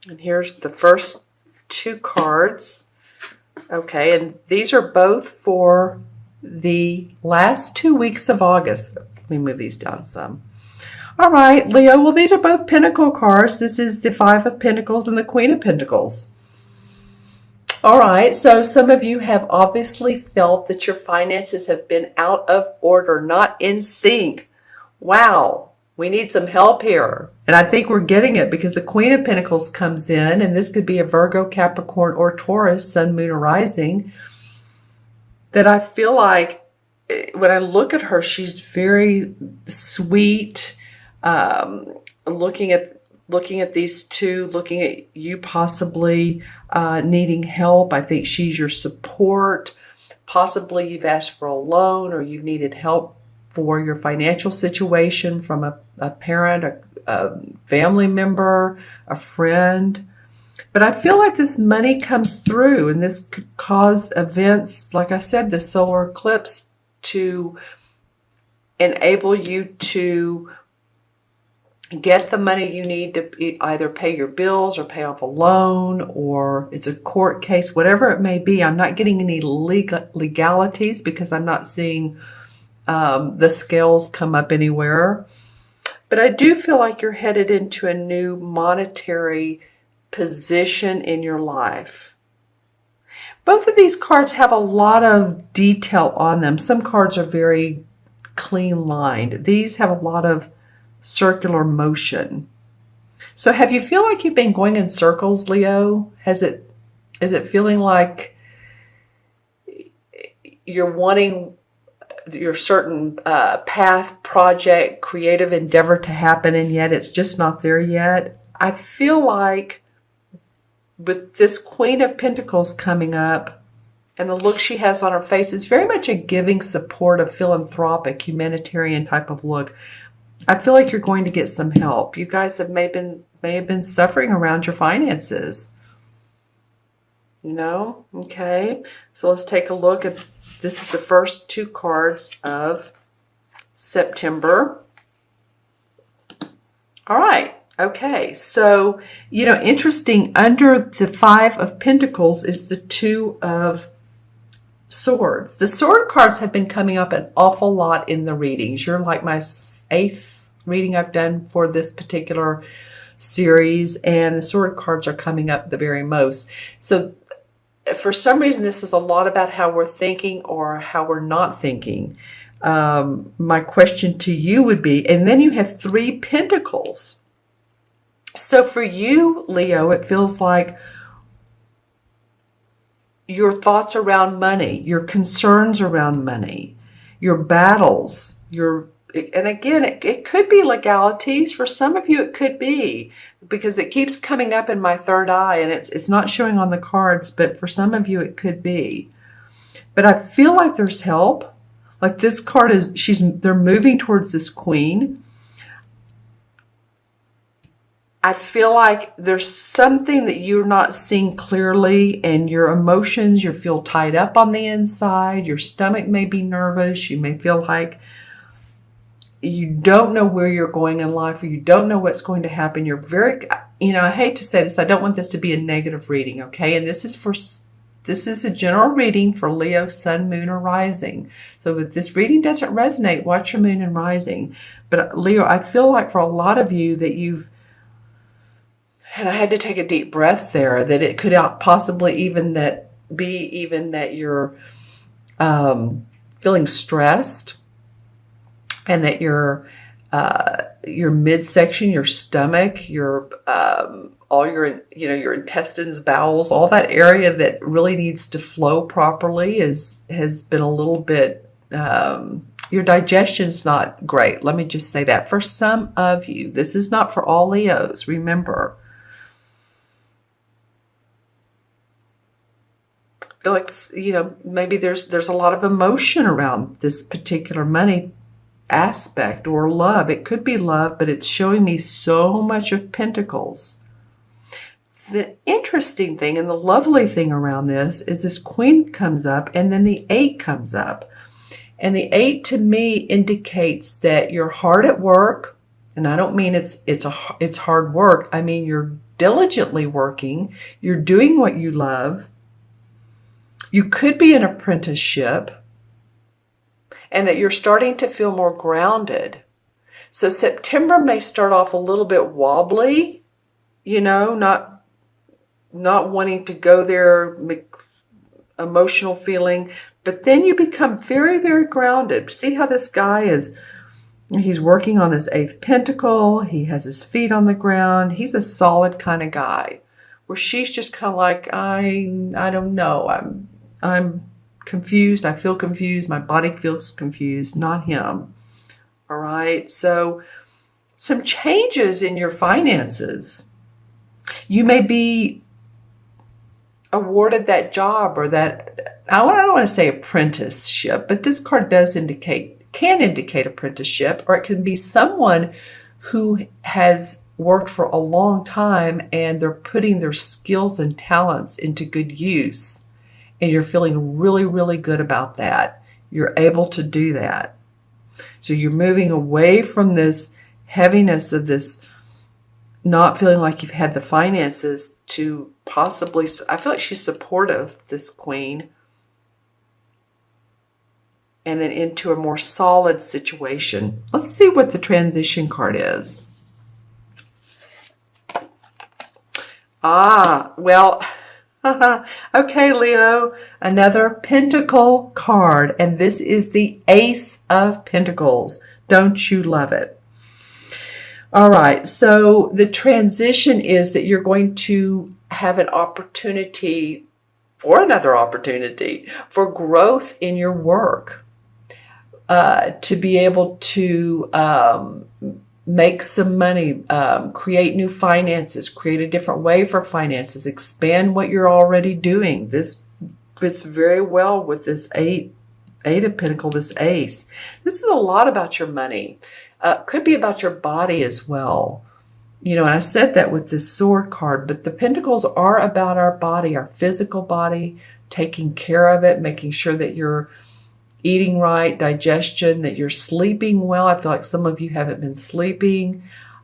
And here's the first two cards. Okay, and these are both for the last 2 weeks of August. Let me move these down some. All right, Leo, well, these are both Pentacle cards. This is the Five of Pentacles and the Queen of Pentacles. All right, so some of you have obviously felt that your finances have been out of order, not in sync. Wow, we need some help here. And I think we're getting it because the Queen of Pentacles comes in, and this could be a Virgo, Capricorn, or Taurus, Sun, Moon, or Rising, that I feel like when I look at her, she's very sweet. Looking at these two, looking at you possibly needing help. I think she's your support. Possibly you've asked for a loan or you've needed help for your financial situation from a parent, a family member, a friend. But I feel like this money comes through, and this could cause events, like I said, the solar eclipse, to enable you to get the money you need to either pay your bills or pay off a loan, or it's a court case, whatever it may be. I'm not getting any legalities because I'm not seeing the scales come up anywhere. But I do feel like you're headed into a new monetary position in your life. Both of these cards have a lot of detail on them. Some cards are very clean lined. These have a lot of circular motion. So have you feel like you've been going in circles, Leo? Is it feeling like you're wanting your certain path, project, creative endeavor to happen, and yet it's just not there yet? I feel like with this Queen of Pentacles coming up and the look she has on her face is very much a giving, supportive, philanthropic, humanitarian type of look. I feel like you're going to get some help. You guys may have been suffering around your finances. You know? Okay. So let's take a look at, this is the first two cards of September. All right. Okay. So, you know, interesting, under the Five of Pentacles is the Two of Swords. The sword cards have been coming up an awful lot in the readings. You're like my 8th reading I've done for this particular series, and the sword cards are coming up the very most. So for some reason, this is a lot about how we're thinking or how we're not thinking. My question to you would be, and then you have 3 pentacles. So for you, Leo, it feels like your thoughts around money, your concerns around money, your battles, and again, it could be legalities. For some of you, it could be, because it keeps coming up in my third eye, and it's not showing on the cards, but for some of you, it could be. But I feel like there's help. Like this card they're moving towards this Queen. I feel like there's something that you're not seeing clearly, and your emotions, you feel tied up on the inside. Your stomach may be nervous. You may feel like you don't know where you're going in life, or you don't know what's going to happen. You're very, I hate to say this, I don't want this to be a negative reading, okay? And this is a general reading for Leo, Sun, Moon, or Rising. So if this reading doesn't resonate, watch your Moon and Rising. But Leo, I feel like for a lot of you that and I had to take a deep breath there, that it could possibly even that you're feeling stressed, and that your midsection, your stomach, all your intestines, bowels, all that area that really needs to flow properly has been a little bit, your digestion's not great. Let me just say that. For some of you, this is not for all Leos, remember. I feel like, maybe there's a lot of emotion around this particular money aspect, or love. It could be love, but it's showing me so much of Pentacles. The interesting thing and the lovely thing around this is this Queen comes up, and then the 8 comes up. And the 8 to me indicates that you're hard at work. And I don't mean it's hard work. I mean, diligently working. You're doing what you love. You could be an apprenticeship, and that you're starting to feel more grounded. So September may start off a little bit wobbly, not wanting to go there, emotional feeling, but then you become very, very grounded. See how this guy is, he's working on this 8th pentacle. He has his feet on the ground. He's a solid kind of guy, where she's just kind of like, I don't know. I'm confused. I feel confused. My body feels confused, not him. All right. So some changes in your finances. You may be awarded that job or that, I don't want to say apprenticeship, but this card can indicate apprenticeship, or it can be someone who has worked for a long time and they're putting their skills and talents into good use. And you're feeling really, really good about that. You're able to do that. So you're moving away from this heaviness of this not feeling like you've had the finances to possibly, I feel like she's supportive, this queen, and then into a more solid situation. Let's see what the transition card is. Well, okay, Leo, another pentacle card, and this is the Ace of Pentacles. Don't you love it? All right, so the transition is that you're going to have an opportunity for another opportunity for growth in your work, to be able to make some money, create new finances, create a different way for finances, expand what you're already doing. This fits very well with this eight of Pentacles, this Ace. This is a lot about your money. Could be about your body as well. And I said that with this Sword card, but the Pentacles are about our body, our physical body, taking care of it, making sure that you're eating right, digestion, that you're sleeping well. I feel like some of you haven't been sleeping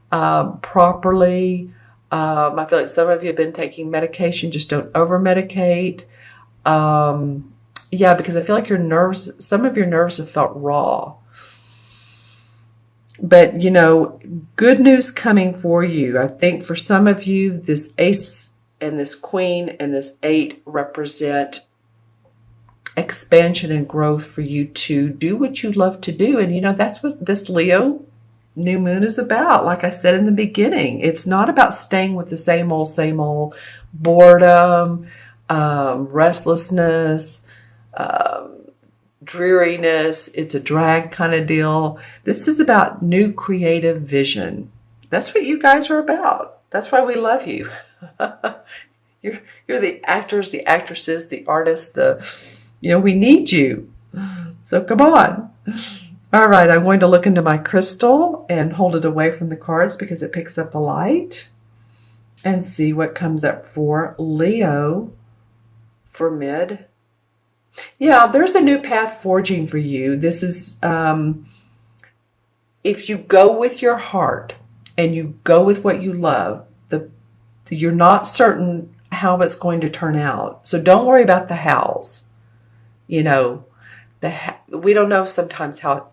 properly. I feel like some of you have been taking medication. Just don't over-medicate. Yeah, because I feel like some of your nerves have felt raw. But, good news coming for you. I think for some of you, this Ace and this Queen and this 8 represent expansion and growth for you to do what you love to do. And, that's what this Leo new moon is about. Like I said in the beginning, it's not about staying with the same old boredom, restlessness, dreariness. It's a drag kind of deal. This is about new creative vision. That's what you guys are about. That's why we love you. You're the actors, the actresses, the artists, we need you. So come on. All right, I'm going to look into my crystal and hold it away from the cards because it picks up the light, and see what comes up for Leo for mid. Yeah, there's a new path forging for you. This is, if you go with your heart and you go with what you love, you're not certain how it's going to turn out. So don't worry about the hows. We don't know sometimes how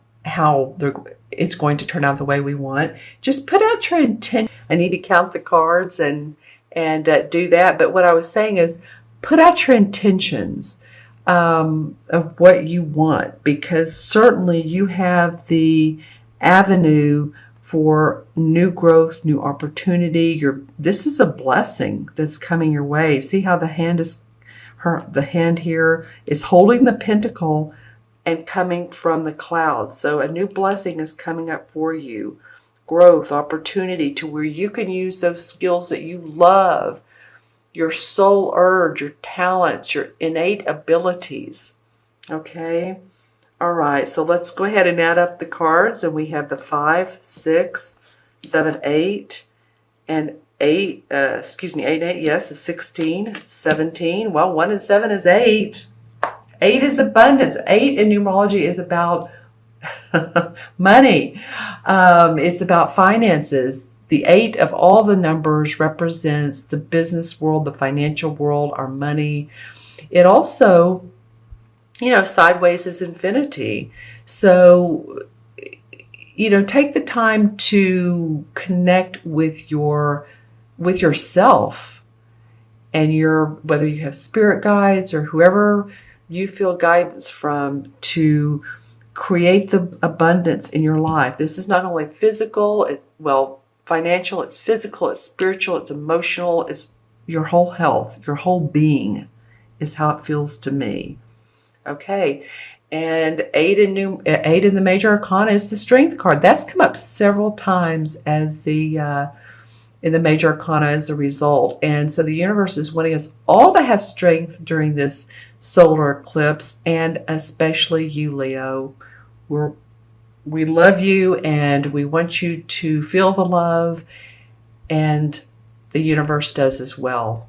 it's going to turn out the way we want. Just put out your intent. I need to count the cards and do that. But what I was saying is put out your intentions of what you want, because certainly you have the avenue for new growth, new opportunity. This is a blessing that's coming your way. See how the hand here is holding the pentacle and coming from the clouds. So a new blessing is coming up for you. Growth, opportunity to where you can use those skills that you love, your soul urge, your talents, your innate abilities. Okay? All right, so let's go ahead and add up the cards. And we have the 5, 6, 7, 8, and 8, 8 and 8, yes, is 16, 17. Well, 1 and 7 is 8. 8 is abundance. 8 in numerology is about money. It's about finances. The 8 of all the numbers represents the business world, the financial world, our money. It also, sideways is infinity. So, take the time to connect with yourself and whether you have spirit guides or whoever you feel guidance from, to create the abundance in your life. This is not only physical, financial, it's physical, it's spiritual, it's emotional, it's your whole health, your whole being is how it feels to me. Okay. And 8 in the major arcana is the strength card. That's come up several times as in the major arcana as a result. And so the universe is wanting us all to have strength during this solar eclipse, and especially you, Leo. We love you, and we want you to feel the love, and the universe does as well.